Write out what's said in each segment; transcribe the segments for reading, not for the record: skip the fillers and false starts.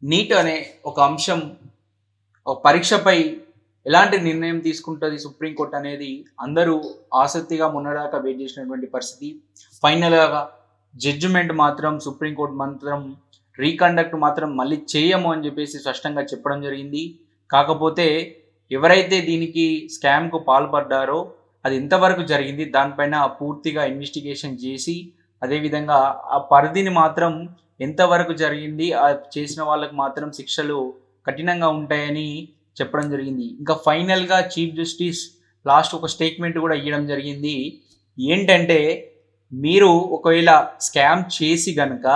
Neat అనే ఒక అంశం ఒక పరీక్షపై ఎలాంటి నిర్ణయం తీసుకుంటుంది సుప్రీంకోర్టు అనేది అందరూ ఆసక్తిగా మొన్నదాకా వెయిట్ చేసినటువంటి పరిస్థితి. ఫైనల్గా జడ్జిమెంట్ మాత్రం సుప్రీంకోర్టు మాత్రం రీకండక్ట్ మాత్రం మళ్ళీ చేయము అని చెప్పేసి స్పష్టంగా చెప్పడం జరిగింది. కాకపోతే ఎవరైతే దీనికి స్కామ్కు పాల్పడ్డారో అది ఎంతవరకు జరిగింది దానిపైన పూర్తిగా ఇన్వెస్టిగేషన్ చేసి అదేవిధంగా ఆ పరిధిని మాత్రం ఎంతవరకు జరిగింది ఆ చేసిన వాళ్ళకు మాత్రం శిక్షలు కఠినంగా ఉంటాయని చెప్పడం జరిగింది. ఇంకా ఫైనల్గా చీఫ్ జస్టిస్ లాస్ట్ ఒక స్టేట్మెంట్ కూడా ఇవ్వడం జరిగింది. ఏంటంటే మీరు ఒకవేళ స్కామ్ చేసి గనక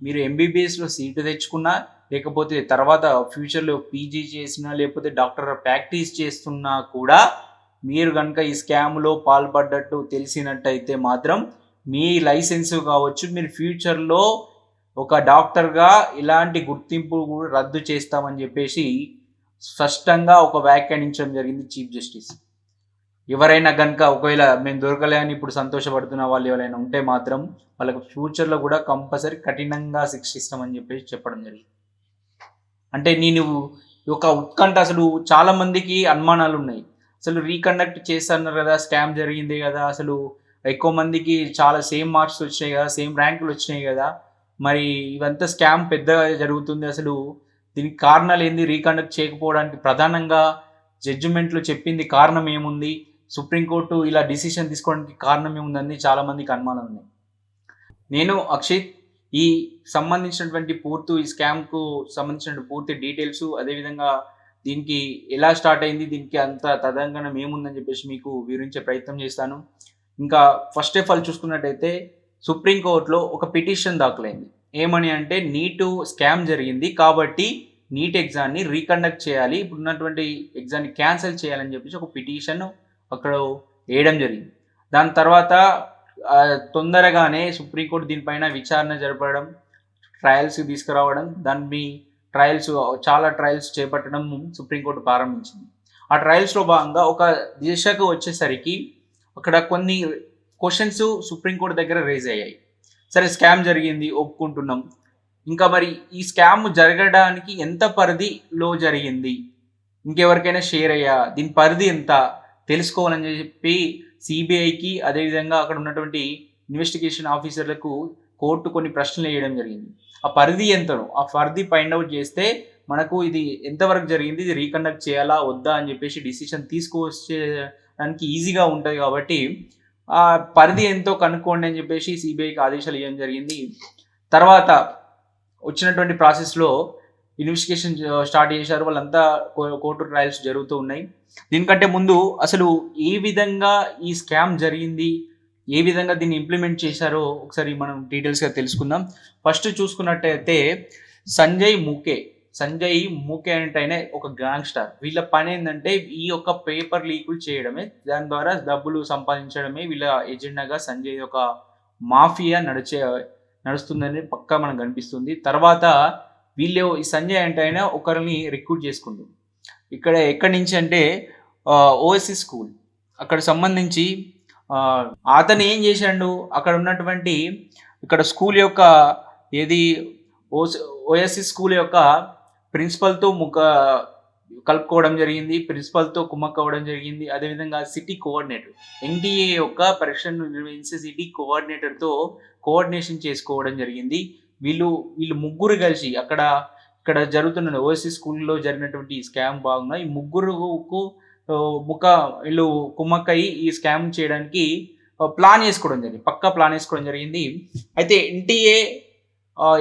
మీరు ఎంబీబీఎస్లో సీటు తెచ్చుకున్నా లేకపోతే తర్వాత ఫ్యూచర్లో పీజీ చేసినా లేకపోతే డాక్టర్ ప్రాక్టీస్ చేస్తున్నా కూడా మీరు కనుక ఈ స్కామ్లో పాల్పడ్డట్టు తెలిసినట్టయితే మాత్రం మీ లైసెన్స్ కావచ్చు మీరు ఫ్యూచర్లో ఒక డాక్టర్గా ఇలాంటి గుర్తింపు కూడా రద్దు చేస్తామని చెప్పేసి స్పష్టంగా ఒక వ్యాఖ్యానించడం జరిగింది చీఫ్ జస్టిస్. ఎవరైనా కనుక ఒకవేళ మేము దొరకలే అని ఇప్పుడు సంతోషపడుతున్న వాళ్ళు ఎవరైనా ఉంటే మాత్రం వాళ్ళకు ఫ్యూచర్లో కూడా కంపల్సరీ కఠినంగా శిక్షిస్తామని చెప్పేసి చెప్పడం జరిగింది. అంటే నేను ఒక ఉత్కంఠ అసలు చాలా మందికి అనుమానాలు ఉన్నాయి. అసలు రీకండక్ట్ చేస్తున్నారు కదా, స్కామ్ జరిగింది కదా, అసలు ఎక్కువ మందికి చాలా సేమ్ మార్క్స్ వచ్చినాయి కదా, సేమ్ ర్యాంకులు వచ్చినాయి కదా, మరి ఇవంతా స్కామ్ పెద్దగా జరుగుతుంది, అసలు దీనికి కారణాలు ఏంది, రీకండక్ట్ చేయకపోవడానికి ప్రధానంగా జడ్జిమెంట్లో చెప్పింది కారణం ఏముంది, సుప్రీంకోర్టు ఇలా డిసిషన్ తీసుకోవడానికి కారణం ఏముందని చాలామందికి అనుమానం ఉన్నాయి. నేను అక్షిత్ ఈ సంబంధించినటువంటి ఈ స్కామ్కు సంబంధించిన పూర్తి డీటెయిల్స్ అదేవిధంగా దీనికి ఎలా స్టార్ట్ అయింది, దీనికి అంత తదంగనం ఏముందని చెప్పేసి మీకు వివరించే ప్రయత్నం చేస్తాను. ఇంకా ఫస్ట్ ఆఫ్ ఆల్ చూసుకున్నట్టయితే సుప్రీంకోర్టులో ఒక పిటిషన్ దాఖలైంది. ఏమని అంటే నీటు స్కామ్ జరిగింది కాబట్టి నీట్ ఎగ్జామ్ని రీకండక్ట్ చేయాలి, ఇప్పుడున్నటువంటి ఎగ్జామ్ని క్యాన్సిల్ చేయాలని చెప్పేసి ఒక పిటిషన్ అక్కడ వేయడం జరిగింది. దాని తర్వాత తొందరగానే సుప్రీంకోర్టు దీనిపైన విచారణ జరపడం, ట్రయల్స్ తీసుకురావడం, దాన్ని చాలా ట్రయల్స్ చేపట్టడం సుప్రీంకోర్టు ప్రారంభించింది. ఆ ట్రయల్స్లో భాగంగా ఒక దిశకు వచ్చేసరికి అక్కడ కొన్ని క్వశ్చన్స్ సుప్రీంకోర్టు దగ్గర రేజ్ అయ్యాయి. సరే స్కామ్ జరిగింది ఒప్పుకుంటున్నాం, ఇంకా మరి ఈ స్కామ్ జరగడానికి ఎంత పరిధిలో జరిగింది, ఇంకెవరికైనా షేర్ అయ్యా, దీని పరిధి ఎంత తెలుసుకోవాలని చెప్పి సిబిఐకి అదేవిధంగా అక్కడ ఉన్నటువంటి ఇన్వెస్టిగేషన్ ఆఫీసర్లకు కోర్టు కొన్ని ప్రశ్నలు వేయడం జరిగింది. ఆ పరిధి ఎంతనో ఆ పరిధి ఫైండ్ అవుట్ చేస్తే మనకు ఇది ఎంతవరకు జరిగింది, ఇది రీకండక్ట్ చేయాలా వద్దా అని చెప్పేసి డిసిషన్ తీసుకొచ్చేదానికి ఈజీగా ఉంటుంది. కాబట్టి ఆ పరిధి ఎంతో కనుక్కోండి అని చెప్పేసి సిబిఐకి ఆదేశాలు ఇవ్వడం జరిగింది. తర్వాత వచ్చినటువంటి ప్రాసెస్లో ఇన్వెస్టిగేషన్ స్టార్ట్ చేశారు, వాళ్ళంతా కోర్టు ట్రయల్స్ జరుగుతూ ఉన్నాయి. దీనికంటే ముందు అసలు ఏ విధంగా ఈ స్కామ్ జరిగింది, ఏ విధంగా దీన్ని ఇంప్లిమెంట్ చేశారో ఒకసారి మనం డీటెయిల్స్గా తెలుసుకుందాం. ఫస్ట్ చూసుకున్నట్టయితే సంజయ్ మూకే అంటే ఒక గ్యాంగ్స్టర్. వీళ్ళ పని ఏంటంటే ఈ యొక్క పేపర్ లీకులు చేయడమే, దాని ద్వారా డబ్బులు సంపాదించడమే వీళ్ళ ఎజెండాగా సంజయ్ ఒక మాఫియా నడుస్తుందని పక్కా మనకు కనిపిస్తుంది. తర్వాత వీళ్ళు ఈ సంజయ్ అంటే ఒకరిని రిక్రూట్ చేసుకుంటారు. ఇక్కడ ఎక్కడి నుంచి అంటే ఓఎస్సి స్కూల్ అక్కడ సంబంధించి అతను ఏం చేశాడు, అక్కడ ఉన్నటువంటి ఇక్కడ స్కూల్ యొక్క ఏది ఓఎస్సి స్కూల్ యొక్క ప్రిన్సిపల్తో కలుపుకోవడం జరిగింది, ప్రిన్సిపల్తో కుమ్మక్కవడం జరిగింది. అదేవిధంగా సిటీ కోఆర్డినేటర్ ఎన్టీఏ యొక్క పరీక్షను నిర్వహించే సిటీ కోఆర్డినేటర్తో కోఆర్డినేషన్ చేసుకోవడం జరిగింది. వీళ్ళు ముగ్గురు కలిసి ఇక్కడ జరుగుతున్న ఓఎస్సి స్కూల్లో జరిగినటువంటి స్కామ్ భాగంగా ఈ ముగ్గురుకు వీళ్ళు కుమ్మక్కయి ఈ స్కామ్ చేయడానికి పక్కా ప్లాన్ చేసుకోవడం జరిగింది. అయితే ఎన్టీఏ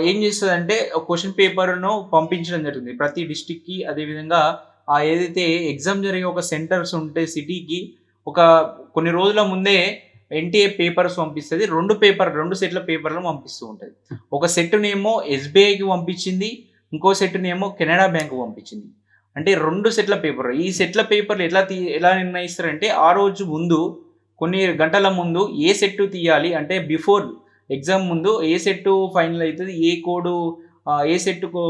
ఏం చేస్తుందంటే క్వశ్చన్ పేపర్ను పంపించడం జరుగుతుంది ప్రతి డిస్టిక్కి. అదేవిధంగా ఏదైతే ఎగ్జామ్ జరిగే ఒక సెంటర్స్ ఉంటే సిటీకి కొన్ని రోజుల ముందే ఎన్టీఏ పేపర్స్ పంపిస్తుంది. రెండు సెట్ల పేపర్లు పంపిస్తూ ఉంటుంది. ఒక సెట్నేమో ఎస్బీఐకి పంపించింది, ఇంకో సెట్నేమో కెనడా బ్యాంకు పంపించింది. అంటే 2 సెట్ల పేపర్. ఈ సెట్ల పేపర్లు ఎలా నిర్ణయిస్తారంటే ఆ రోజు ముందు కొన్ని గంటల ముందు ఏ సెట్ తీయాలి అంటే బిఫోర్ ఎగ్జామ్ ముందు ఏ సెట్ ఫైనల్ అవుతుంది, ఏ సెట్కు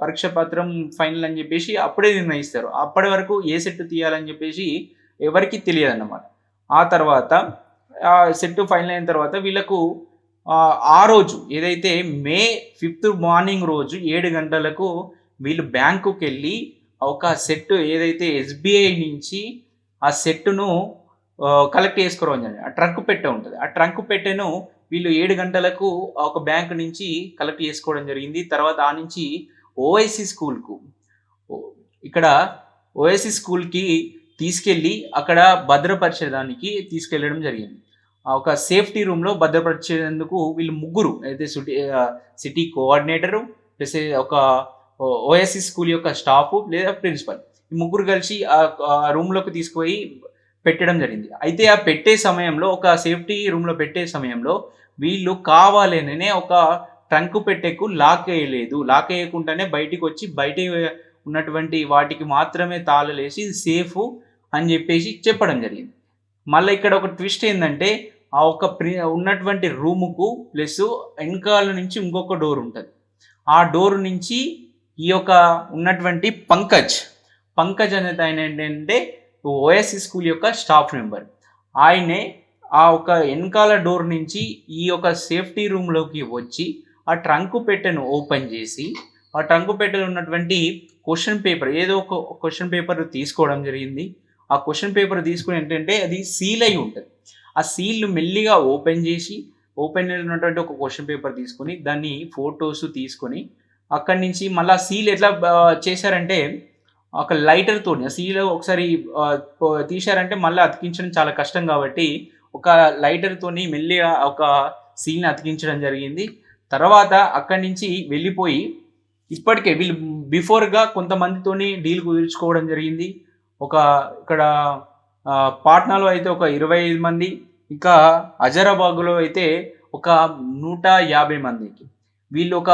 పరీక్ష పత్రం ఫైనల్ అని చెప్పేసి అప్పుడే నిర్ణయిస్తారు. అప్పటి వరకు ఏ సెట్ తీయాలని చెప్పేసి ఎవరికి తెలియదు అన్నమాట. ఆ తర్వాత సెట్ ఫైనల్ అయిన తర్వాత వీళ్ళకు ఆ రోజు ఏదైతే మే 5th మార్నింగ్ రోజు 7 గంటలకు వీళ్ళు బ్యాంకుకెళ్ళి ఒక సెట్ ఏదైతే ఎస్‌బీఐ నుంచి ఆ సెట్‌ను కలెక్ట్ చేసుకోవడం జరిగింది. ఆ ట్రంక్ పెట్టె ఉంటది. ఆ ట్రంక్ పెట్టెను వీళ్ళు 7 గంటలకు ఒక బ్యాంక్ నుంచి కలెక్ట్ చేసుకోవడం జరిగింది. తర్వాత ఆ నుంచి ఓఐసీ స్కూల్‌కు ఓ ఇక్కడ ఓఐసీ స్కూల్‌కి తీసుకెళ్ళి అక్కడ భద్రపరిచేదానికి తీసుకెళ్ళడం జరిగింది. ఒక సేఫ్టీ రూమ్‌లో భద్రపరిచేందుకు వీళ్ళు ముగ్గురు అయితే సిటీ కోఆర్డినేటరు ప్లస్ ఒక ఓఎస్‌సి స్కూల్ యొక్క స్టాఫు లేదా ప్రిన్సిపల్. ఈ ముగ్గురు కలిసి ఆ రూమ్‌లోకి తీసుకుపోయి పెట్టడం జరిగింది. అయితే ఆ పెట్టే సమయంలో ఒక సేఫ్టీ రూమ్‌లో పెట్టే సమయంలో వీళ్ళు కావాలననే ఒక ట్రంక్ పెట్టెకు లాక్ ఎయలేదు. లాక్ ఎయకుండానే బయటికొచ్చి బయట ఉన్నటువంటి వాటికి మాత్రమే తాళాలేసి ఇది సేఫు అని జెప్పేసి చెప్పడం జరిగింది. మళ్ళా ఇక్కడ ఒక ట్విస్ట్ ఏందంటే, ఆ ఒక ఉన్నటువంటి రూముకు ప్లస్సు ఎనకాల నుంచి ఇంకొక డోర్ ఉంటది. ఆ డోర్ నుంచి ఈ యొక్క ఉన్నటువంటి పంకజ్ అనేటాయన ఏంటంటే ఓఎస్‌సి స్కూల్ యొక్క స్టాఫ్ మెంబర్. ఆయనే ఆ ఒక ఎనకాల డోర్ నుంచి ఈ యొక్క సేఫ్టీ రూమ్‌లోకి వచ్చి, ఆ ట్రంక్ పెట్టెను ఓపెన్ జేసి, ఆ ట్రంక్ పెట్టెలో ఉన్నటువంటి క్వెషన్ పేపర్ ఏదో ఒక క్వెషన్ పేపర్ తీసుకోవడం జరిగింది. ఆ క్వెషన్ పేపర్ తీసుకొని ఏంటంటే అది సీల్ అయ్యి ఉంటది. ఆ సీల్‌ను మెల్లిగా ఓపెన్ జేసి, ఓపెన్ ఉన్నటువంటి ఒక క్వెషన్ పేపర్ తీసుకొని, దాన్ని ఫోటోస్ తీసుకొని, అక్కడి నుంచి మళ్ళా సీల్ ఎట్లా చేశారంటే, ఒక లైటర్‌తోని ఆ సీల్ ఒకసారి తీశారంటే మళ్ళా అతికించడం చాలా కష్టం కాబట్టి, ఒక లైటర్‌తోని మెల్లిగా ఒక సీల్‌ని అతికించడం జరిగింది. తర్వాత అక్కడి నుంచి వెళ్ళిపోయి, ఇప్పటికే వీళ్ళు బిఫోర్‌గా కొంతమందితోని డీల్ కుదుర్చుకోవడం జరిగింది. ఒక ఇక్కడ పాట్నాలో అయితే ఒక 25 మంది, ఇంకా హజారాబాద్‌లో అయితే ఒక 150 మందికి వీళ్ళు ఒక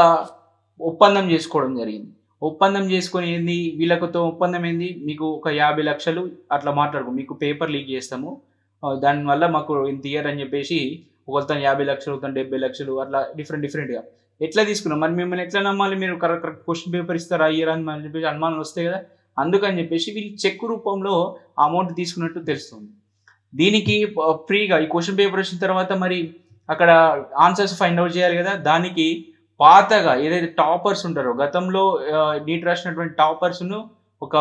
ఒప్పందం చేసుకోవడం జరిగింది. ఒప్పందం చేసుకొని ఏంది వీళ్ళతో ఒప్పందం ఏంది, మీకు ఒక 50,00,000 అట్లా మీకు పేపర్ లీక్ చేస్తాము. దానివల్ల మాకు ఇంత ఇయ్యరని చెప్పేసి ఒకతను 50,00,000, ఒకతను 70,00,000 అట్లా డిఫరెంట్‌గా. ఎట్లా తీసుకున్నాం? మరి మిమ్మల్ని ఎట్లా నమ్మాలి? మీరు కరెక్ట్ క్వెషన్ పేపర్ ఇస్తారా? ఇయ్యరా? అని చెప్పేసి అనుమానాలు వస్తాయి కదా! అందుకని చెప్పేసి వీళ్ళు చెక్ రూపంలో అమౌంట్ తీసుకున్నట్టు తెలుస్తుంది. దీనికి ఫ్రీగా ఈ క్వెషన్ పేపర్ వచ్చిన తర్వాత మరి అక్కడ ఆన్సర్స్ ఫైండ్ ఔట్ చేయాలి కదా! దానికి పాతగా ఏదైతే టాపర్స్ ఉంటారో గతంలో నీట్ రాసినటువంటి టాపర్స్‌ను ఒక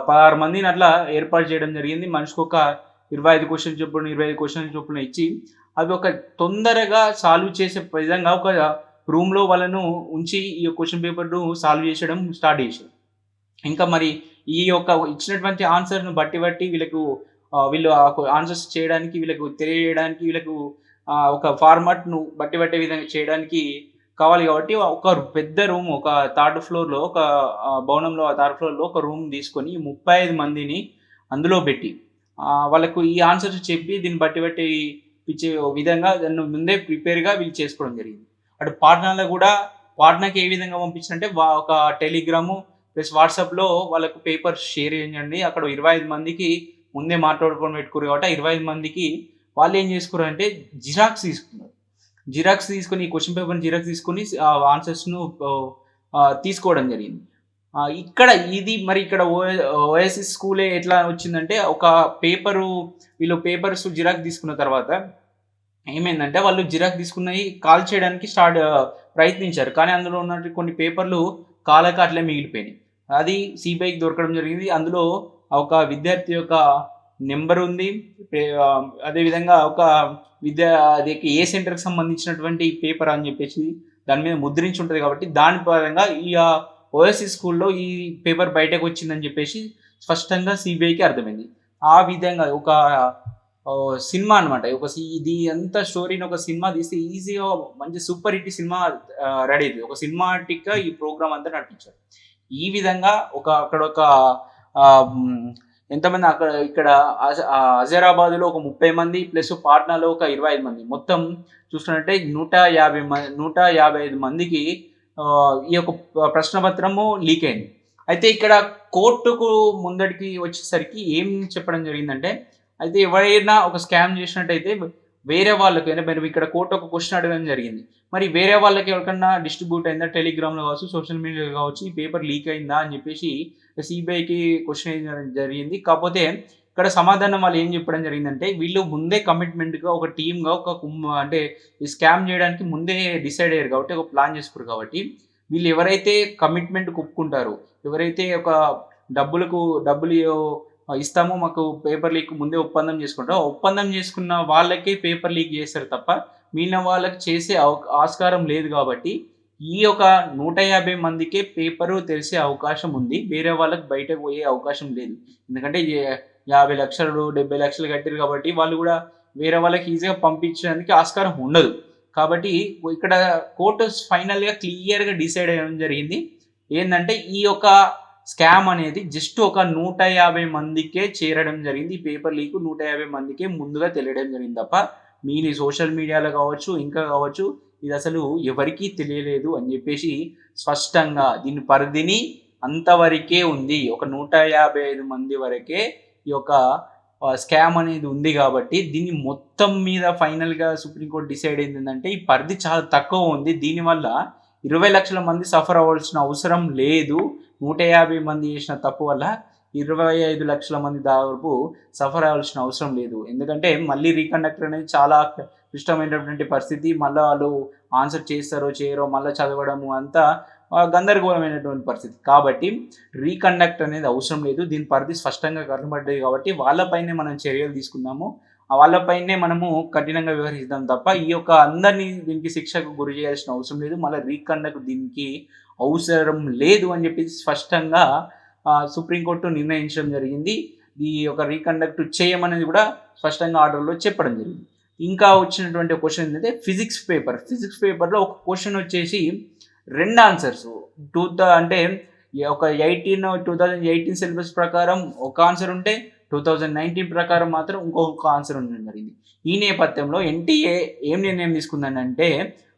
16 మందిని అట్లా ఏర్పాటు చేయడం జరిగింది. మనిషికొక 25 క్వెషన్‌లు చొప్పున, 25 క్వెషన్‌ల చొప్పున ఇచ్చి అవి ఒక తొందరగా సాల్వ్ చేసే విధంగా ఒక రూమ్‌లో వాళ్ళను ఉంచి ఈ క్వెషన్ పేపర్‌ను సాల్వ్ చేసేయడం స్టార్ట్ చేశారు. ఇంకా మరి ఈ యొక్క ఇచ్చినటువంటి ఆన్సర్‌ను బట్టి వీళ్ళు ఆన్సర్స్ చేయడానికి వీళ్ళకు తెలియజేయడానికి వీళ్ళకు ఒక ఫార్మాట్‌ను బట్టే విధంగా చేయడానికి కావాలి కాబట్టి ఒక పెద్ద రూమ్ ఒక థర్డ్ ఫ్లోర్‌లో ఒక భవనంలో ఆ థర్డ్ ఫ్లోర్‌లో ఒక రూమ్ తీసుకొని 35 మందిని అందులో పెట్టి వాళ్ళకు ఈ ఆన్సర్స్ చెప్పి దీన్ని బట్టి ఇచ్చే విధంగా దాన్ని ముందే ప్రిపేర్‌గా వీళ్ళు చేసుకోవడం జరిగింది. అటు పాట్నాలో కూడా పాట్నాకి ఏ విధంగా పంపించారంటే ఒక టెలిగ్రాము ప్లస్ వాట్సాప్‌లో వాళ్ళకు పేపర్ షేర్ చేయండి. అక్కడ 25 మందికి ముందే మాట్లాడుకొని పెట్టుకుర్రు కాబట్టి ఆ 25 మందికి వాళ్ళేం చేసుకుర్రంటే జిరాక్స్ తీసుకున్నారు. జిరాక్స్ తీసుకొని ఈ క్వెషన్ పేపర్‌ని జిరాక్స్ తీసుకొని ఆన్సర్స్‌ను తీసుకోవడం జరిగింది. ఇక్కడ ఇది మరి ఇక్కడ ఓఎస్‌సి స్కూలే ఎట్లా వచ్చిందంటే ఒక వీళ్ళు పేపర్స్ జిరాక్స్ తీసుకున్న తర్వాత ఏమైందంటే వాళ్ళు జిరాక్స్ తీసుకున్నయి కాల్ చేయడానికి ప్రయత్నించారు. కానీ అందులో ఉన్నటువంటి కొన్ని పేపర్‌లు కాలక అట్లే మిగిలిపోయినాయి. అది సీబీఐకి దొరకడం జరిగింది. అందులో ఒక విద్యార్థి యొక్క నంబర్ ఉంది. అదేవిధంగా ఒక అది ఏ సెంటర్‌కి సంబంధించినటువంటి పేపర్ అని చెప్పేసి దాని మీద ముద్రించి ఉంటది కాబట్టి దాని పరంగా ఈ ఓఎస్‌సి స్కూల్‌లో ఈ పేపర్ బయటకొచ్చిందని చెప్పేసి స్పష్టంగా సీబీఐకి అర్థమైంది. ఆ విధంగా ఒక సినిమా అనమాట. ఇది అంతా స్టోరీని ఒక సినిమా తీస్తే ఈజీగా మంచి సూపర్ హిట్ సినిమా రెడీ అయితది. ఒక సినిమాటిక్‌గా ఈ ప్రోగ్రామ్ అంతా నడిపించారు. ఈ విధంగా అక్కడొక ఎంతమంది ఇక్కడ హజారాబాద్‌లో ఒక 30 మంది ప్లస్ పాట్నాలో ఒక 25 మంది. మొత్తం చూసుకున్నట్టే 155 మందికి ఈ యొక్క ప్రశ్నపత్రము లీక్ అయింది. అయితే ఇక్కడ కోర్టుకు ముందటికి వచ్చేసరికి ఏం చెప్పడం జరిగిందంటే, అయితే ఎవరైనా ఒక స్కామ్ చేసినట్టయితే వేరే వాళ్ళకి అంటే మరి ఇక్కడ కోర్టు ఒక క్వెషన్ అడగడం జరిగింది. మరి వేరే వాళ్ళకి ఎవరికన్నా డిస్ట్రిబ్యూట్ అయిందా టెలిగ్రామ్‌లో కావచ్చు, సోషల్ మీడియాలో కావచ్చు, ఈ పేపర్ లీక్ అయిందా అని చెప్పేసి సీబీఐకి క్వెషన్ వేయడం జరిగింది. కాకపోతే ఇక్కడ సమాధానం వాళ్ళు ఏం చెప్పడం జరిగిందంటే, వీళ్ళు ముందే కమిట్మెంట్‌గా ఒక టీమ్‌గా ఒక అంటే ఈ స్కామ్ చేయడానికి ముందే డిసైడ్ అయ్యారు కాబట్టి, ఒక ప్లాన్ చేసుకుర్రు కాబట్టి, వీళ్ళు ఎవరైతే కమిట్మెంట్‌కి ఒప్పుకుంటారో, ఎవరైతే ఒక డబ్బులు ఇస్తామో మాకు పేపర్ లీక్ ముందే ఒప్పందం చేసుకుంటారో, ఆ ఒప్పందం చేసుకున్న వాళ్ళకే పేపర్ లీక్ చేస్తారు తప్ప, మిగిలిన వాళ్ళకి చేసే ఆస్కారం లేదు కాబట్టి, ఈ యొక్క 150 మందికే పేపరు తెలిసే అవకాశం ఉంది. వేరే వాళ్ళకి బయటకు పోయే అవకాశం లేదు. ఎందుకంటే 50,00,000, 70,00,000 కట్టిర్రు కాబట్టి వాళ్ళు గూడా వేరే వాళ్ళకి ఈజీగా పంపించడానికి ఆస్కారం ఉండదు. కాబట్టి ఇక్కడ కోర్టు ఫైనల్‌గా క్లియర్‌గా డిసైడ్ అయ్యడం జరిగింది. ఏందంటే ఈ యొక్క స్కామ్ అనేది జస్ట్ ఒక 150 మందికే చేరడం జరిగింది. ఈ పేపర్ లీక్ 150 మందికే ముందుగా తెలియడం జరిగింది తప్ప, మీది సోషల్ మీడియాలో కావచ్చు, ఇంకా కావచ్చు, ఇదసలు ఎవరికీ తెలియలేదు అని జెప్పేసి స్పష్టంగా దీని పరిధిని అంతవరకే ఉంది. ఒక 155 మంది వరకే ఈ యొక్క స్కామ్ అనేది ఉంది గాబట్టి, దీన్ని మొత్తం మీద ఫైనల్‌గా సుప్రీంకోర్టు డిసైడ్ అయిందేందంటే, ఈ పరిధి చాలా తక్కువ ఉంది. దీనివల్ల 20,00,000 మంది సఫర్ అవ్వాల్సిన అవసరం లేదు. 150 మంది చేసిన తప్పు వల్ల 25,00,000 మంది దాదాపు సఫర్ అవ్వాల్సిన అవసరం లేదు. ఎందుకంటే మళ్ళీ రీకండక్ట్ అనేది చాలా క్లిష్టమైనటువంటి పరిస్థితి. మళ్ళా వాళ్ళు ఆన్సర్ చేస్తారో చేయరో మళ్ళా చదవడము అంతా గందరగోళమైనటువంటి పరిస్థితి. కాబట్టి రీకండక్ట్ అనేది అవసరం లేదు. దీని పరిధి స్పష్టంగా కనబడ్డది కాబట్టి వాళ్ళపైనే మనం చర్యలు తీసుకుందాము. వాళ్ళపైనే మనము కఠినంగా వ్యవహరిద్దాం తప్ప ఈ యొక్క అందరినీ దీనికి శిక్షకు గురి చేయాల్సిన అవసరం లేదు. మళ్ళీ రీకండక్ట్ దీనికి అవసరం లేదు అని చెప్పేసి స్పష్టంగా సుప్రీంకోర్టు నిర్ణయించడం జరిగింది. ఈ యొక్క రీకండక్ట్ చేయమనేది కూడా స్పష్టంగా ఆర్డర్‌లో చెప్పడం జరిగింది. ఇంకా వచ్చినటువంటి క్వెషన్ ఏంటంటే ఫిజిక్స్ పేపర్‌లో ఒక క్వెషన్ వచ్చేసి 2 ఆన్సర్స్ అంటే ఒక 2018 సిలబస్ ప్రకారం ఒక ఆన్సర్ ఉంటే 2019 ప్రకారం మాత్రం ఇంకొక ఆన్సర్ ఉండడం జరిగింది. ఈ నేపథ్యంలో ఎన్‌టీఏ ఏం నిర్ణయం తీసుకుందనంటే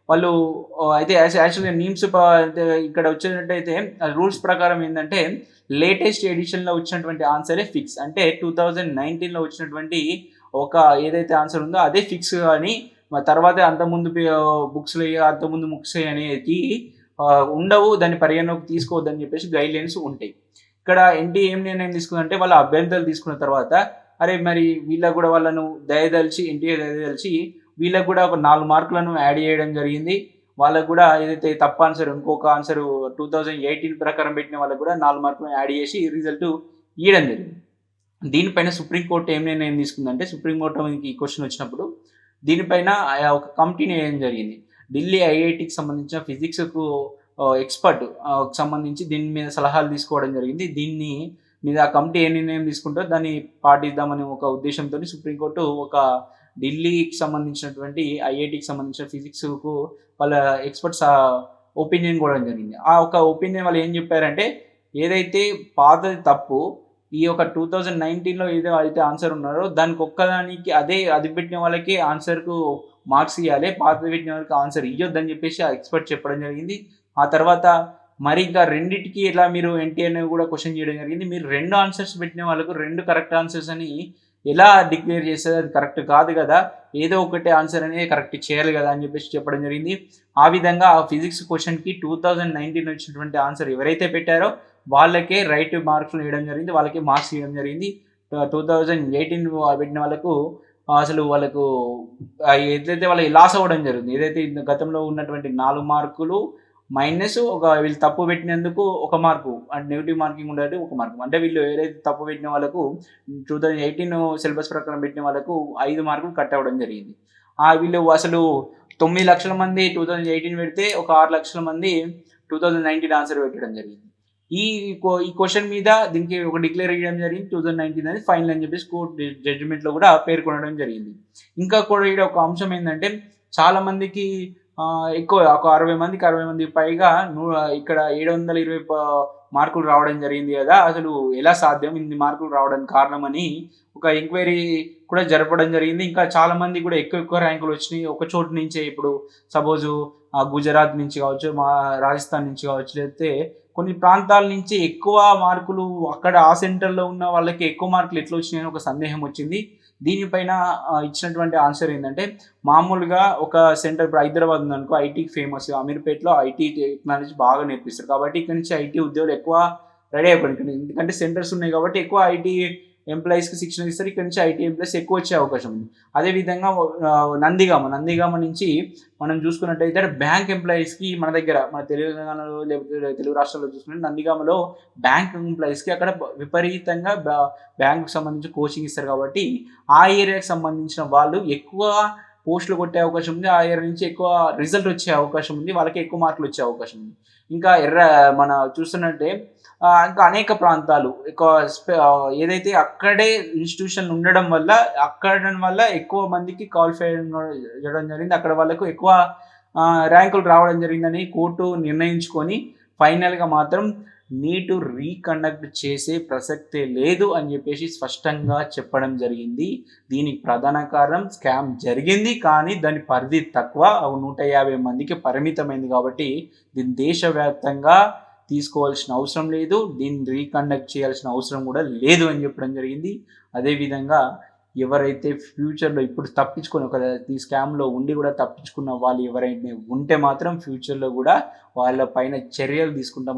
వాళ్ళు అయితే యాక్చువల్‌గా అంటే ఇక్కడ వచ్చేటట్టయితే రూల్స్ ప్రకారం ఏందంటే లేటెస్ట్ ఎడిషన్‌లో వచ్చినటువంటి ఆన్సరే ఫిక్స్. అంటే 2019లో వచ్చినటువంటి ఒక ఏదైతే ఆన్సర్ ఉందో అదే ఫిక్స్ అని తర్వాత అంతకుముందు అంతకుముందు బుక్స్ అనేది ఉండవు. దాన్ని పరిగణలోకి తీసుకోవద్దని చెప్పేసి గైడ్‌లైన్స్ ఉంటాయి. ఇక్కడ ఎన్‌టీఏ ఏం నిర్ణయం తీసుకుందంటే వాళ్ళ అభ్యర్థులు తీసుకున్న తర్వాత అరే మరి వీళ్ళకి కూడా వాళ్ళను ఎన్‌టీఏ దయదలిచి వీళ్ళకి కూడా ఒక 4 మార్కులను యాడ్ చేయడం జరిగింది. వాళ్ళకి కూడా ఏదైతే తప్పు ఆన్సర్ ఇంకొక ఆన్సర్ 2018 ప్రకారం పెట్టిన వాళ్ళకి కూడా 4 మార్కులను యాడ్ చేసి రిజల్ట్ ఇయ్యడం జరిగింది. దీనిపైన సుప్రీంకోర్టు ఏం నిర్ణయం తీసుకుందంటే సుప్రీంకోర్టుకి ఈ క్వెషన్ వచ్చినప్పుడు దీనిపైన ఒక కమిటీని వేయడం జరిగింది. ఢిల్లీ ఐఐటీకి సంబంధించిన ఫిజిక్స్‌కు ఎక్స్‌పర్ట్ సంబంధించి దీని మీద సలహాలు తీసుకోవడం జరిగింది. దీన్ని మీద ఆ కమిటీ ఏ నిర్ణయం తీసుకుంటో దాన్ని పాటిద్దామనే ఒక ఉద్దేశంతోని సుప్రీంకోర్టు ఒక ఢిల్లీకి సంబంధించినటువంటి ఐఐటీకి సంబంధించిన ఫిజిక్స్‌కు వాళ్ళ ఎక్స్‌పర్ట్స్ ఒపీనియన్ కోవడం జరిగింది. ఆ ఒక ఒపీనియన్ వాళ్ళు ఏం చెప్పారంటే ఏదైతే పాతది తప్పు ఈ యొక్క 2019లో ఏదో అయితే ఆన్సర్ ఉన్నారో దానికి ఒక్కదానికి అది పెట్టిన వాళ్ళకి ఆన్సర్‌కు మార్క్స్ ఇయ్యాలి. పాతది పెట్టిన వాళ్ళకి ఆన్సర్ ఇయ్యొద్దని చెప్పేసి ఆ ఎక్స్‌పర్ట్ చెప్పడం జరిగింది. ఆ తర్వాత మరి ఇంకా రెండిటికి ఎలా మీరు ఎన్‌టీఏని కూడా క్వెషన్ చేయడం జరిగింది. మీరు 2 ఆన్సర్స్ పెట్టిన వాళ్ళకు 2 కరెక్ట్ ఆన్సర్స్ అని ఎలా డిక్లేర్ చేస్తారు? అది కరెక్ట్ కాదు కదా! ఏదో ఒకటి ఆన్సర్ అనేది కరెక్ట్ చేయాలి కదా! అని చెప్పేసి చెప్పడం జరిగింది. ఆ విధంగా ఆ ఫిజిక్స్ క్వెషన్‌కి 2019 వచ్చినటువంటి ఆన్సర్ ఎవరైతే పెట్టారో వాళ్ళకే రైట్ మార్క్స్‌లు వేయడం జరిగింది. వాళ్ళకి మార్క్స్ ఇవ్వడం జరిగింది. 2018 పెట్టిన వాళ్ళకు అసలు వాళ్ళకు ఏదైతే వాళ్ళకి లాస్ అవ్వడం జరిగింది. ఏదైతే గతంలో ఉన్నటువంటి 4 మార్కులు మైనస్ వీళ్ళు తప్పు పెట్టినందుకు 1 మార్కు అంటే నెగెటివ్ మార్కింగ్ ఉండేది 1 మార్కు. అంటే వీళ్ళు ఏదైతే తప్పు పెట్టిన వాళ్ళకు 2018 సిలబస్ ప్రకారం పెట్టిన వాళ్ళకు 5 మార్కులు కట్ అవ్వడం జరిగింది. వీళ్ళు అసలు 9,00,000 మంది 2018 పెడితే ఒక 6,00,000 మంది 2019 ఆన్సర్ పెట్టడం జరిగింది. ఈ క్వెషన్ మీద దీనికి ఒక డిక్లేర్ చేయడం జరిగింది. 2019 అనేది ఫైనల్ అని చెప్పేసి కోర్ట్ జడ్జిమెంట్‌లో కూడా పేర్కొనడం జరిగింది. ఇంకా కూడా ఈడ ఒక అంశం ఏందంటే చాలా మందికి ఎక్కువ ఒక 60 మందికి పైగా ఇక్కడ 720 మార్కులు రావడం జరిగింది కదా! అసలు ఎలా సాధ్యం ఇన్ని మార్కులు రావడానికి కారణమని ఒక ఎంక్వైరీ కూడా జరపడం జరిగింది. ఇంకా చాలా మంది కూడా ఎక్కువ ర్యాంకులు వచ్చినాయి. ఒక చోటు నుంచే ఇప్పుడు సపోజు గుజరాత్ నుంచి కావచ్చు, రాజస్థాన్ నుంచి కావచ్చు, లేకపోతే కొన్ని ప్రాంతాల నుంచి ఎక్కువ మార్కులు అక్కడ ఆ సెంటర్‌లో ఉన్న వాళ్ళకి ఎక్కువ మార్కులు ఎట్లా వచ్చినాయని ఒక సందేహం వచ్చింది. దీనిపైన ఇచ్చినటువంటి ఆన్సర్ ఏందంటే మామూలుగా ఒక సెంటర్ ఇప్పుడు హైదరాబాద్ ఉందనుకో ఐటీకి ఫేమస్. అమీర్పేటలో ఐటీ టెక్నాలజీ బాగా నేర్పిస్తారు. కాబట్టి ఇక్కడి నుంచి ఐటీ ఉద్యోగులు ఎక్కువ రెడీ అయిపోయారు. ఎందుకంటే సెంటర్స్ ఉన్నాయి కాబట్టి ఎక్కువ ఐటీ ఎంప్లాయీస్కి శిక్షణ ఇస్తారు. ఇక్కడ నుంచి ఐటీ ఎంప్లాయీస్ ఎక్కువ వచ్చే అవకాశం ఉంది. అదేవిధంగా నందిగామ నుంచి మనం చూసుకున్నట్టయితే బ్యాంక్ ఎంప్లాయీస్కి మన దగ్గర మన తెలంగాణలో లేకపోతే తెలుగు రాష్ట్రాల్లో చూసుకుంటే నందిగామలో బ్యాంక్ ఎంప్లాయీస్కి అక్కడ విపరీతంగా బ్యాంకుకి సంబంధించి కోచింగ్ ఇస్తారు. కాబట్టి ఆ ఏరియాకి సంబంధించిన వాళ్ళు ఎక్కువ పోస్టులు కొట్టే అవకాశం ఉంది. ఆ ఏరియా నుంచి ఎక్కువ రిజల్ట్ వచ్చే అవకాశం ఉంది. వాళ్ళకి ఎక్కువ మార్కులు వచ్చే అవకాశం ఉంది. ఇంకా మన చూస్తున్నట్టే ఇంకా అనేక ప్రాంతాలు ఏదైతే అక్కడే ఇన్స్టిట్యూషన్ ఉండడం వల్ల ఎక్కువ మందికి క్వాలిఫై చేయడం జరిగింది. అక్కడ వాళ్ళకు ఎక్కువ ర్యాంకులు రావడం జరిగిందని కోర్టు నిర్ణయించుకొని ఫైనల్గా మాత్రం నీటు రీకండక్ట్ చేసే ప్రసక్తే లేదు అని చెప్పేసి స్పష్టంగా చెప్పడం జరిగింది. దీనికి ప్రధాన కారణం స్కామ్ జరిగింది, కానీ దాని పరిధి తక్కువ 150 మందికి పరిమితమైంది. కాబట్టి దీన్ని దేశవ్యాప్తంగా తీసుకోవాల్సిన అవసరం లేదు, దీన్ని రీకండక్ట్ చేయాల్సిన అవసరం కూడా లేదు అని చెప్పడం జరిగింది. అదేవిధంగా ఎవరైతే ఫ్యూచర్లో ఇప్పుడు తప్పించుకొని ఈ స్కామ్లో ఉండి కూడా తప్పించుకున్న వాళ్ళు ఎవరైతే ఉంటే మాత్రం ఫ్యూచర్లో కూడా వాళ్ళ పైన చర్యలు తీసుకుంటాం.